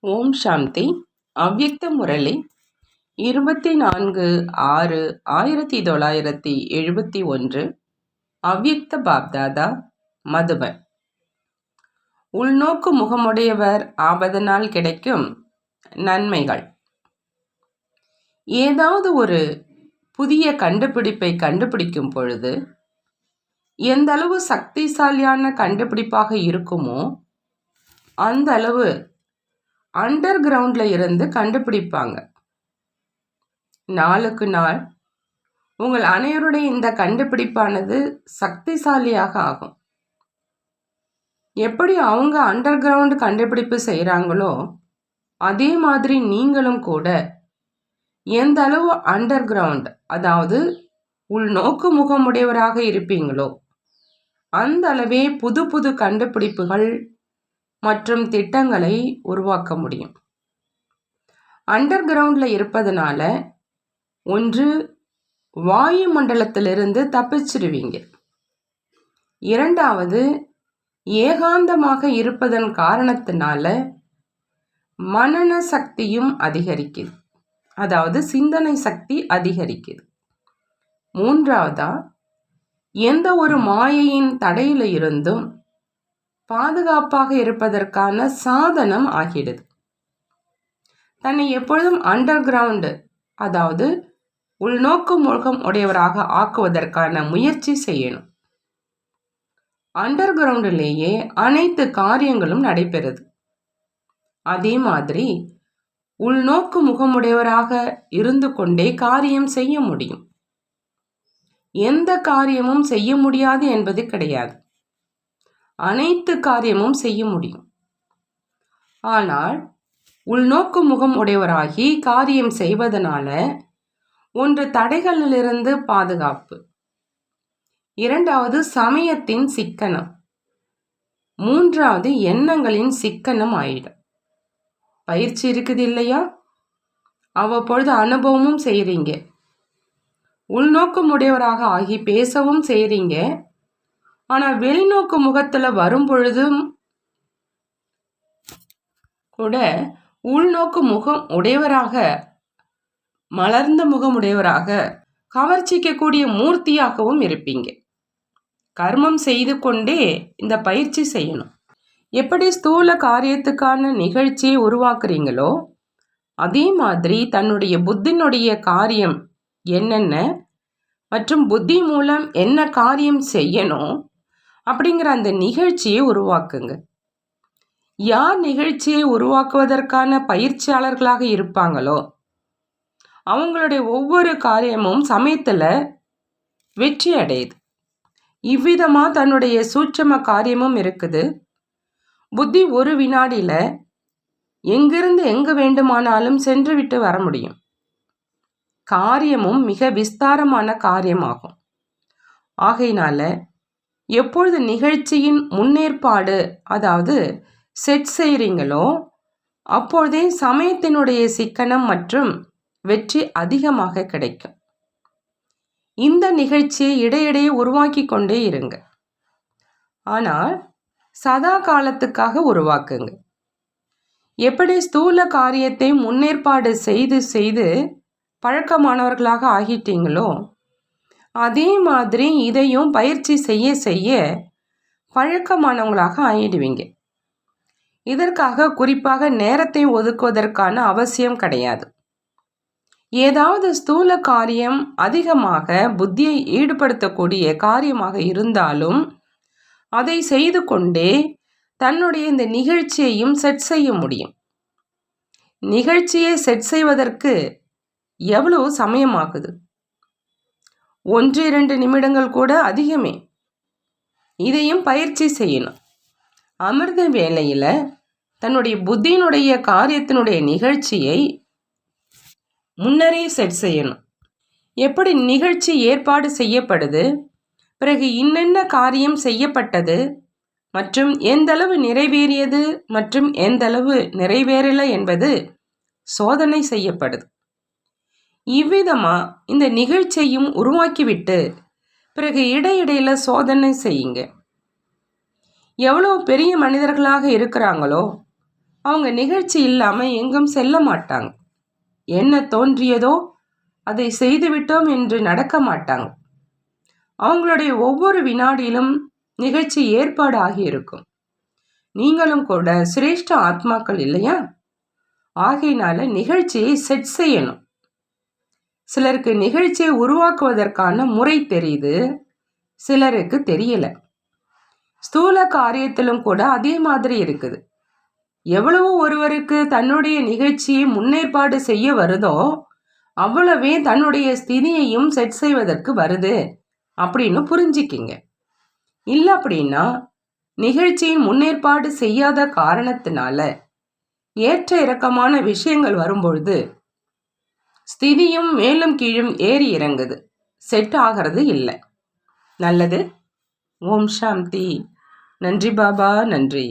ஓம் சாந்தி. அவ்யக்த முரளி 24/6/1971. அவ்யக்த பாப்தாதா, மதுபன். உள்நோக்கு முகமுடையவர் ஆவதனால் கிடைக்கும் நன்மைகள். ஏதாவது ஒரு புதிய கண்டுபிடிப்பை கண்டுபிடிக்கும் பொழுது எந்த அளவு சக்திசாலியான கண்டுபிடிப்பாக இருக்குமோ அந்த அளவு அண்டர் கிரவுண்ட்ல இருந்து கண்டுபிடிப்பாங்க. நாளுக்கு நாள் உங்கள் அனைவருடைய இந்த கண்டுபிடிப்பானது சக்திசாலியாக ஆகும். எப்படி அவங்க அண்டர் கிரவுண்ட் கண்டுபிடிப்பு செய்கிறாங்களோ அதே மாதிரி நீங்களும் கூட எந்த அளவு அண்டர் கிரவுண்ட், அதாவது உள்நோக்கு முகமுடையவராக இருப்பீங்களோ அந்த அளவே புது புது கண்டுபிடிப்புகள் மற்றும் திட்டங்களை உருவாக்க முடியும். அண்டர் கிரவுண்ட்ல இருப்பதனால ஒன்று, வாயு மண்டலத்திலிருந்து தப்பிச்சிடுவீங்க. இரண்டாவது, ஏகாந்தமாக இருப்பதன் காரணத்தினால மனன சக்தியும் அதிகரிக்குது, அதாவது சிந்தனை சக்தி அதிகரிக்குது. மூன்றாவதா, எந்த ஒரு மாயையின் தடையில இருந்தும் பாதுகாப்பாக இருப்பதற்கான சாதனம் ஆகிடுது. தன்னை எப்பொழுதும் அண்டர் கிரவுண்டு, அதாவது உள்நோக்கு முகம் உடையவராக ஆக்குவதற்கான முயற்சி செய்யணும். அண்டர் கிரவுண்டிலேயே அனைத்து காரியங்களும் நடைபெறுது. அதே மாதிரி உள்நோக்கு முகமுடையவராக இருந்து கொண்டே காரியம் செய்ய முடியும். எந்த காரியமும் செய்ய முடியாது என்பது கிடையாது. அனைத்து காரியமும் செய்ய முடியும். ஆனால் உள்நோக்கு முகம் உடையவராகி காரியம் செய்வதனால ஒன்று, தடைகளிலிருந்து பாதுகாப்பு. இரண்டாவது, சமயத்தின் சிக்கனம். மூன்றாவது, எண்ணங்களின் சிக்கனம் ஆயிடும். பயிற்சி இருக்குது இல்லையா? அவ்வப்பொழுது அனுபவமும் செய்கிறீங்க. உள்நோக்கு உடையவராக ஆகி பேசவும் செய்கிறீங்க. ஆனால் வெளிநோக்கு முகத்தில் வரும் பொழுதும் கூட உள்நோக்கு முகம் உடையவராக, மலர்ந்த முகம் உடையவராக, கவர்ச்சிக்கக்கூடிய மூர்த்தியாகவும் இருப்பீங்க. கர்மம் செய்து கொண்டே இந்த பயிற்சி செய்யணும். எப்படி ஸ்தூல காரியத்துக்கான நிகழ்ச்சியை உருவாக்குறீங்களோ அதே மாதிரி தன்னுடைய புத்தினுடைய காரியம் என்னென்ன மற்றும் புத்தி மூலம் என்ன காரியம் செய்யணும் அப்படிங்கிற அந்த நிகழ்ச்சியை உருவாக்குங்க. யார் நிகழ்ச்சியை உருவாக்குவதற்கான பயிற்சியாளர்களாக இருப்பாங்களோ அவங்களுடைய ஒவ்வொரு காரியமும் சமயத்தில் வெற்றி அடையுது. இவ்விதமாக தன்னுடைய சூட்சம காரியமும் இருக்குது. புத்தி ஒரு வினாடியில் எங்கிருந்து எங்கு வேண்டுமானாலும் சென்று விட்டு வர முடியும். காரியமும் மிக விஸ்தாரமான காரியமாகும். ஆகையினால எப்பொழுது நிகழ்ச்சியின் முன்னேற்பாடு, அதாவது செட் செய்கிறீங்களோ அப்பொழுதே சமயத்தினுடைய சிக்கனம் மற்றும் வெற்றி அதிகமாக கிடைக்கும். இந்த நிகழ்ச்சியை இடையிடையே உருவாக்கி கொண்டே இருங்க. ஆனால் சதா காலத்துக்காக உருவாக்குங்க. எப்படி ஸ்தூல காரியத்தை முன்னேற்பாடு செய்து செய்து பழக்கமானவர்களாக ஆகிட்டீங்களோ அதே மாதிரி இதையும் பயிற்சி செய்ய செய்ய பழக்கமானவங்களாக ஆகிடுவீங்க. இதற்காக குறிப்பாக நேரத்தை ஒதுக்குவதற்கான அவசியம் கிடையாது. ஏதாவது ஸ்தூல காரியம் அதிகமாக புத்தியை ஈடுபடுத்தக்கூடிய காரியமாக இருந்தாலும் அதை செய்து கொண்டே தன்னுடைய இந்த நிகழ்ச்சியையும் செட் செய்ய முடியும். நிகழ்ச்சியை செட் செய்வதற்கு எவ்வளவு சமயமாகுது? 1-2 நிமிடங்கள் கூட அதிகமே. இதையும் பயிற்சி செய்யணும். அமிர்த வேளையில் தன்னுடைய புத்தியினுடைய காரியத்தினுடைய நிகழ்ச்சியை முன்னரே செட் செய்யணும். எப்படி நிகழ்ச்சி ஏற்பாடு செய்யப்படுது, பிறகு இன்னென்ன காரியம் செய்யப்பட்டது மற்றும் எந்தளவு நிறைவேறியது மற்றும் எந்தளவு நிறைவேறலை என்பது சோதனை செய்யப்படுது. இவ்விதமாக இந்த நிகழ்ச்சியையும் உருவாக்கிவிட்டு பிறகு இடையிடையில் சோதனை செய்யுங்க. எவ்வளோ பெரிய மனிதர்களாக இருக்கிறாங்களோ அவங்க நிகழ்ச்சி இல்லாமல் எங்கும் செல்ல மாட்டாங்க. என்ன தோன்றியதோ அதை செய்துவிட்டோம் என்று நடக்க மாட்டாங்க. அவங்களுடைய ஒவ்வொரு வினாடியிலும் நிகழ்ச்சி ஏற்பாடு ஆகியிருக்கும். நீங்களும் கூட சிரேஷ்ட ஆத்மாக்கள் இல்லையா? ஆகையினால நிகழ்ச்சியை செட் செய்யணும். சிலருக்கு நிகழ்ச்சியை உருவாக்குவதற்கான முறை தெரியுது, சிலருக்கு தெரியல. ஸ்தூல காரியத்திலும் கூட அதே மாதிரி இருக்குது. எவ்வளவு ஒருவருக்கு தன்னுடைய நிகழ்ச்சியை முன்னேற்பாடு செய்ய வருதோ அவ்வளவே தன்னுடைய ஸ்திதியையும் செட் செய்வதற்கு வருது அப்படின்னு புரிஞ்சிக்கிங்க. இல்லை அப்படின்னா நிகழ்ச்சியின் முன்னேற்பாடு செய்யாத காரணத்தினால ஏற்ற இறக்கமான விஷயங்கள் வரும்பொழுது ஸ்திதியும் மேலும் கீழும் ஏறி இறங்குது, செட் ஆகிறது இல்லை. நல்லது. ஓம் சாந்தி. நன்றி பாபா, நன்றி.